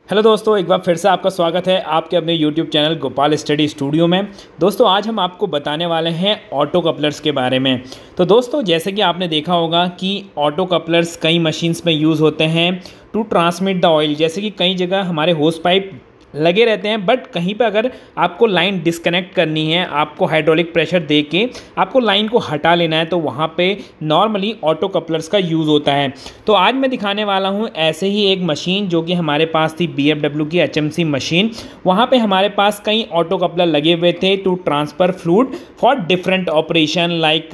Hello दोस्तों, एक बार फिर से आपका स्वागत है आपके अपने YouTube channel Gopal study studio में। दोस्तों आज हम आपको बताने वाले हैं ऑटो कपलर्स के बारे में। तो दोस्तों जैसे कि आपने देखा होगा कि ऑटो कपलर्स कई मशीन्स में यूज़ होते हैं टू ट्रांसमिट द ऑयल। जैसे कि कई जगह हमारे होस पाइप लगे रहते हैं, बट कहीं पे अगर आपको लाइन डिस्कनेक्ट करनी है, आपको हाइड्रोलिक प्रेशर दे के आपको लाइन को हटा लेना है, तो वहाँ पे नॉर्मली ऑटो कपलर्स का यूज़ होता है। तो आज मैं दिखाने वाला हूँ ऐसे ही एक मशीन जो कि हमारे पास थी BMW की HMC मशीन। वहाँ पे हमारे पास कई ऑटो कपलर लगे हुए थे to transfer fluid for different operation like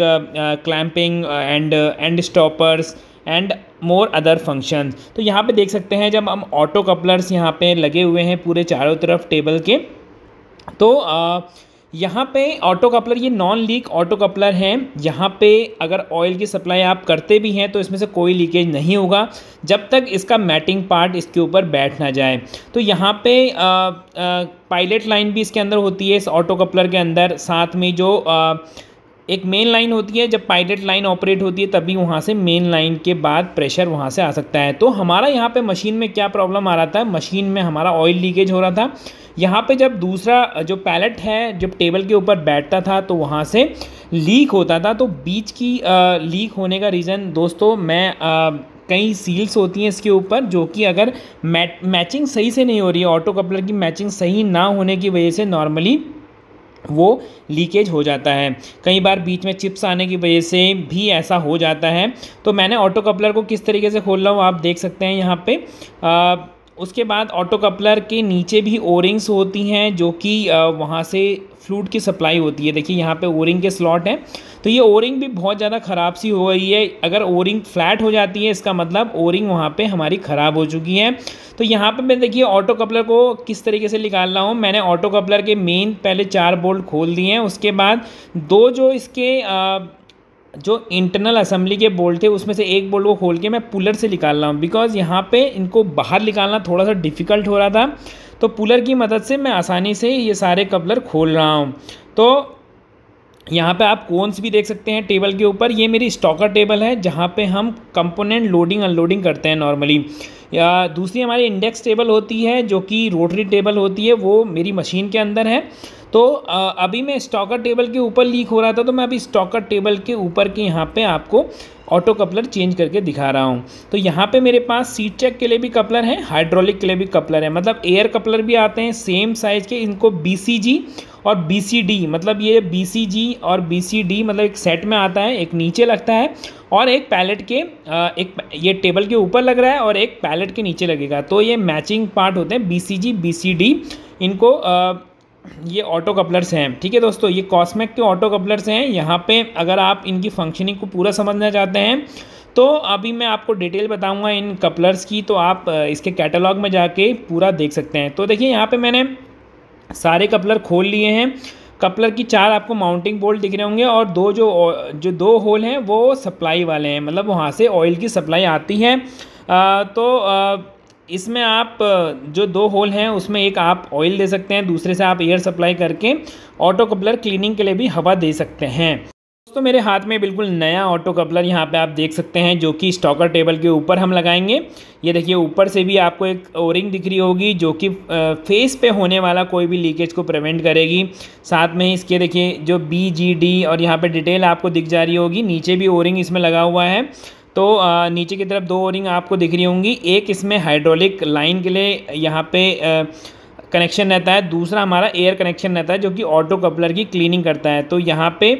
clamping and stoppers and more other functions. तो यहाँ पे देख सकते हैं जब हम ऑटो कपलर्स यहाँ पे लगे हुए हैं पूरे चारों तरफ टेबल के, तो यहाँ पे ऑटो कपलर ये नॉन लीक ऑटो कपलर हैं। यहाँ पे अगर ऑयल की सप्लाई आप करते भी हैं तो इसमें से कोई लीकेज नहीं होगा जब तक इसका मैटिंग पार्ट इसके ऊपर बैठ ना जाए। तो यहाँ पे पायलट लाइन भी इसके अंदर होती है इस ऑटो कपलर के अंदर। साथ में जो एक मेन लाइन होती है, जब पायलट लाइन ऑपरेट होती है तभी वहाँ से मेन लाइन के बाद प्रेशर वहाँ से आ सकता है। तो हमारा यहाँ पे मशीन में क्या प्रॉब्लम आ रहा था, मशीन में हमारा ऑयल लीकेज हो रहा था। यहाँ पे जब दूसरा जो पैलेट है जब टेबल के ऊपर बैठता था तो वहाँ से लीक होता था। तो बीच की लीक होने का रीज़न दोस्तों कई सील्स होती हैं इसके ऊपर, जो कि अगर मैचिंग सही से नहीं हो रही है, ऑटो कपलर की मैचिंग सही ना होने की वजह से नॉर्मली वो लीकेज हो जाता है। कई बार बीच में चिप्स आने की वजह से भी ऐसा हो जाता है। तो मैंने ऑटो कपलर को किस तरीके से खोल रहा हूँ आप देख सकते हैं यहाँ पे। उसके बाद ऑटो कपलर के नीचे भी ओरिंग्स होती हैं जो कि वहाँ से फ्लूइड की सप्लाई होती है। देखिए यहाँ पे ओरिंग के स्लॉट हैं, तो ये ओरिंग भी बहुत ज़्यादा ख़राब सी हो गई है। अगर ओरिंग फ्लैट हो जाती है इसका मतलब ओरिंग वहाँ पे हमारी ख़राब हो चुकी है। तो यहाँ पे मैं देखिए ऑटो कपलर को किस तरीके से निकाल रहा हूँ। मैंने ऑटो कपलर के मेन पहले 4 बोल्ट खोल दिए हैं, उसके बाद 2 जो इसके जो इंटरनल असेंबली के बोल्ट थे उसमें से एक बोल्ट को खोल के मैं पुलर से निकाल रहा हूँ, बिकॉज़ यहाँ पे इनको बाहर निकालना थोड़ा सा डिफ़िकल्ट हो रहा था। तो पुलर की मदद से मैं आसानी से ये सारे कपलर खोल रहा हूँ। तो यहाँ पे आप कोन्स भी देख सकते हैं टेबल के ऊपर। ये मेरी स्टॉकर टेबल है जहाँ पे हम कंपोनेंट लोडिंग अनलोडिंग करते हैं नॉर्मली। या दूसरी हमारी इंडेक्स टेबल होती है जो कि रोटरी टेबल होती है, वो मेरी मशीन के अंदर है। तो अभी मैं स्टॉकर टेबल के ऊपर लीक हो रहा था, तो मैं अभी स्टॉकर टेबल के ऊपर के यहाँ पे आपको ऑटो कपलर चेंज करके दिखा रहा हूँ। तो यहाँ पे मेरे पास सीट चेक के लिए भी कपलर हैं, हाइड्रोलिक के लिए भी कपलर है, मतलब एयर कपलर भी आते हैं सेम साइज़ के। इनको BCG और BCD, मतलब ये BCG और BCD मतलब एक सेट में आता है, एक नीचे लगता है और एक पैलेट के एक ये टेबल के ऊपर लग रहा है और एक पैलेट के नीचे लगेगा। तो ये मैचिंग पार्ट होते हैं BCG BCD। इनको ये ऑटो कपलर्स हैं। ठीक है दोस्तों, ये कॉस्मेक के ऑटो कपलर्स हैं। यहाँ पे अगर आप इनकी फंक्शनिंग को पूरा समझना चाहते हैं तो अभी मैं आपको डिटेल बताऊंगा इन कपलर्स की, तो आप इसके कैटलॉग में जाके पूरा देख सकते हैं। तो देखिए यहाँ पे मैंने सारे कपलर खोल लिए हैं। कपलर की 4 आपको माउंटिंग बोल्ट दिख रहे होंगे और 2 जो 2 होल हैं वो सप्लाई वाले हैं, मतलब वहाँ से ऑयल की सप्लाई आती है। इसमें आप जो 2 होल हैं उसमें एक आप ऑयल दे सकते हैं, दूसरे से आप एयर सप्लाई करके ऑटो कपलर क्लीनिंग के लिए भी हवा दे सकते हैं। दोस्तों मेरे हाथ में बिल्कुल नया ऑटो कपलर यहाँ पे आप देख सकते हैं जो कि स्टॉकर टेबल के ऊपर हम लगाएंगे। ये देखिए ऊपर से भी आपको एक ओरिंग दिख रही होगी जो कि फेस पे होने वाला कोई भी लीकेज को प्रिवेंट करेगी। साथ में इसके देखिए जो BGD और यहाँ पे डिटेल आपको दिख जा रही होगी। नीचे भी ओरिंग इसमें लगा हुआ है, तो नीचे की तरफ 2 ओरिंग आपको दिख रही होंगी। एक इसमें हाइड्रोलिक लाइन के लिए यहाँ पे कनेक्शन रहता है, दूसरा हमारा एयर कनेक्शन रहता है जो कि ऑटो कपलर की क्लीनिंग करता है। तो यहाँ पे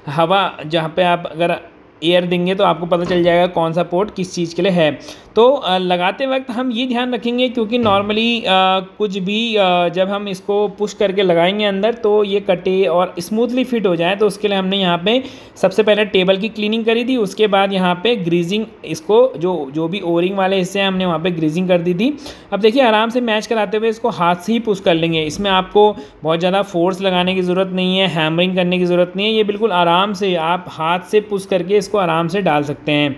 हवा जहाँ पे आप अगर एयर देंगे तो आपको पता चल जाएगा कौन सा पोर्ट किस चीज़ के लिए है। तो लगाते वक्त हम ये ध्यान रखेंगे क्योंकि नॉर्मली कुछ भी जब हम इसको पुश करके लगाएंगे अंदर तो ये कटे और स्मूथली फिट हो जाए, तो उसके लिए हमने यहाँ पे सबसे पहले टेबल की क्लीनिंग करी थी। उसके बाद यहाँ पे ग्रीजिंग, इसको जो भी ओरिंग वाले हिस्से हैं हमने वहाँ पे ग्रीजिंग कर दी थी। अब देखिए आराम से मैच कराते हुए इसको हाथ से ही पुश कर लेंगे। इसमें आपको बहुत ज़्यादा फोर्स लगाने की ज़रूरत नहीं है, हैमरिंग करने की ज़रूरत नहीं है। ये बिल्कुल आराम से आप हाथ से पुश करके इसको आराम से डाल सकते हैं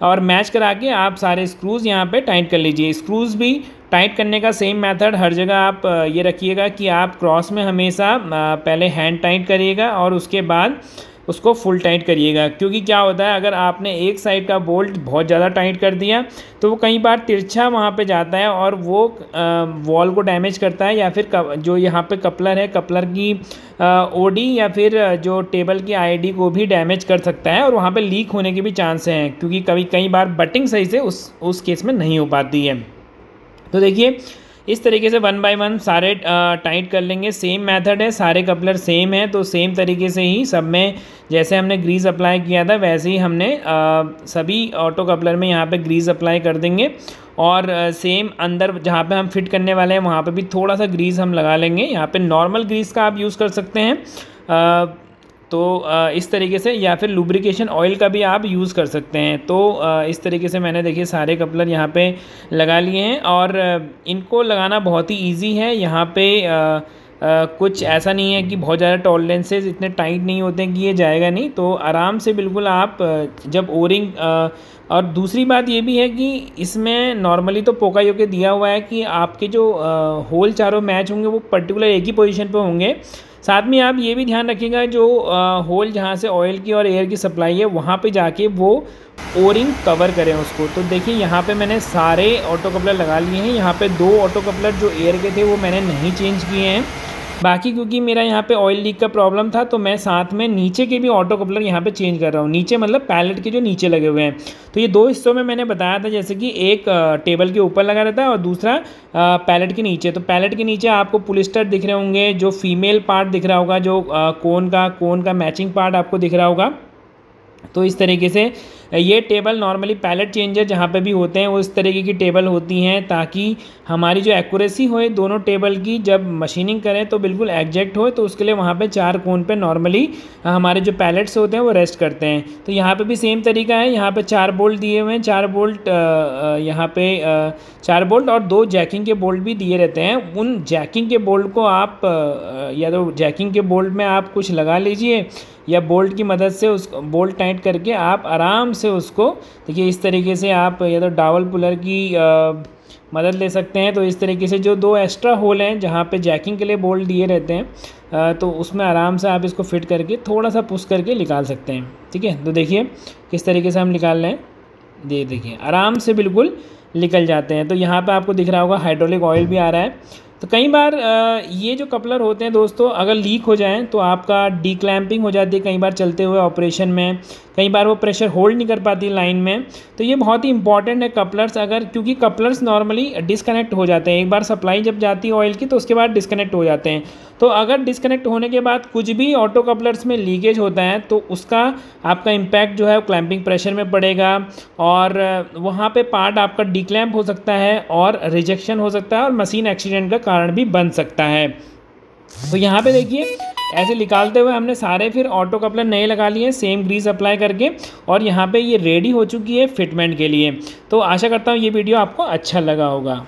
और मैच करा के आप सारे स्क्रूज़ यहाँ पे टाइट कर लीजिए। स्क्रूज़ भी टाइट करने का सेम मेथड हर जगह आप ये रखिएगा कि आप क्रॉस में हमेशा पहले हैंड टाइट करिएगा और उसके बाद उसको फुल टाइट करिएगा, क्योंकि क्या होता है अगर आपने एक साइड का बोल्ट बहुत ज़्यादा टाइट कर दिया तो वो कई बार तिरछा वहाँ पे जाता है और वो वॉल को डैमेज करता है, या फिर जो यहाँ पे कपलर है, कपलर की ओडी या फिर जो टेबल की आईडी को भी डैमेज कर सकता है और वहाँ पे लीक होने के भी चांस हैं, क्योंकि कई बार बटिंग सही से उस केस में नहीं हो पाती है। तो देखिए इस तरीके से 1 बाय 1 सारे टाइट कर लेंगे। सेम मेथड है, सारे कपलर सेम है, तो सेम तरीके से ही सब में जैसे हमने ग्रीस अप्लाई किया था वैसे ही हमने सभी ऑटो कपलर में यहाँ पे ग्रीस अप्लाई कर देंगे। और सेम अंदर जहाँ पे हम फिट करने वाले हैं वहाँ पे भी थोड़ा सा ग्रीस हम लगा लेंगे। यहाँ पे नॉर्मल ग्रीस का आप यूज़ कर सकते हैं, तो इस तरीके से, या फिर लुब्रिकेशन ऑयल का भी आप यूज़ कर सकते हैं। तो इस तरीके से मैंने देखिए सारे कपलर यहाँ पे लगा लिए हैं और इनको लगाना बहुत ही इजी है। यहाँ पे कुछ ऐसा नहीं है कि बहुत ज़्यादा टॉलरेंसेस इतने टाइट नहीं होते हैं कि ये जाएगा नहीं, तो आराम से बिल्कुल आप जब ओरिंग और दूसरी बात ये भी है कि इसमें नॉर्मली तो पोकायो के दिया हुआ है कि आपके जो होल चारों मैच होंगे वो पर्टिकुलर एक ही पोजीशन पे होंगे। साथ में आप ये भी ध्यान रखिएगा जो होल जहाँ से ऑयल की और एयर की सप्लाई है वहाँ पे जाके वो ओरिंग कवर करें उसको। तो देखिए यहाँ पे मैंने सारे ऑटो कपलर लगा लिए हैं। यहाँ पे 2 ऑटो कपलर जो एयर के थे वो मैंने नहीं चेंज किए हैं, बाकी क्योंकि मेरा यहाँ पे ऑयल लीक का प्रॉब्लम था तो मैं साथ में नीचे के भी ऑटो कपलर यहाँ पे चेंज कर रहा हूँ। नीचे मतलब पैलेट के जो नीचे लगे हुए हैं, तो ये 2 हिस्सों में मैंने बताया था, जैसे कि एक टेबल के ऊपर लगा रहता है और दूसरा पैलेट के नीचे। तो पैलेट के नीचे आपको पुलिस्टर दिख रहे होंगे, जो फीमेल पार्ट दिख रहा होगा, जो कोन का मैचिंग पार्ट आपको दिख रहा होगा। तो इस तरीके से ये टेबल नॉर्मली पैलेट चेंजर जहाँ पे भी होते हैं वो इस तरीके की टेबल होती हैं, ताकि हमारी जो एक्यूरेसी हो दोनों टेबल की जब मशीनिंग करें तो बिल्कुल एग्जैक्ट हो। तो उसके लिए वहाँ पे 4 कोन पे नॉर्मली हमारे जो पैलेट्स होते हैं वो रेस्ट करते हैं। तो यहाँ पे भी सेम तरीका है, यहाँ पे 4 बोल्ट दिए हुए हैं, 4 बोल्ट यहाँ पे 4 बोल्ट और 2 जैकिंग के बोल्ट भी दिए रहते हैं। उन जैकिंग के बोल्ट को आप या तो जैकिंग के बोल्ट में आप कुछ लगा लीजिए या बोल्ट की मदद से उस बोल्ट टाइट करके आप आराम से उसको, देखिए इस तरीके से आप या तो डावल पुलर की मदद ले सकते हैं। तो इस तरीके से जो 2 एक्स्ट्रा होल हैं जहाँ पे जैकिंग के लिए बोल्ट दिए रहते हैं, तो उसमें आराम से आप इसको फिट करके थोड़ा सा पुश करके निकाल सकते हैं। ठीक है, तो देखिए किस तरीके से हम निकाल रहे हैं, देखिए आराम से बिल्कुल निकल जाते हैं। तो यहाँ पे आपको दिख रहा होगा हाइड्रोलिक ऑयल भी आ रहा है। तो कई बार ये जो कपलर होते हैं दोस्तों अगर लीक हो जाएं तो आपका डीक्लैंपिंग हो जाती है कई बार चलते हुए ऑपरेशन में, कई बार वो प्रेशर होल्ड नहीं कर पाती लाइन में। तो ये बहुत ही इंपॉर्टेंट है कपलर्स, अगर क्योंकि कपलर्स नॉर्मली डिस्कनेक्ट हो जाते हैं, एक बार सप्लाई जब जाती है ऑयल की तो उसके बाद डिस्कनेक्ट हो जाते हैं। तो अगर डिस्कनेक्ट होने के बाद कुछ भी ऑटो कपलर्स में लीकेज होता है तो उसका आपका इम्पैक्ट जो है क्लैंपिंग प्रेशर में पड़ेगा और वहाँ पे पार्ट आपका डीक्लैंप हो सकता है और रिजेक्शन हो सकता है और मशीन एक्सीडेंट का कारण भी बन सकता है। तो यहाँ पे देखिए ऐसे निकालते हुए हमने सारे फिर ऑटो कपलर नए लगा लिए सेम ग्रीस अप्लाई करके, और यहाँ पे ये रेडी हो चुकी है फिटमेंट के लिए। तो आशा करता हूँ ये वीडियो आपको अच्छा लगा होगा।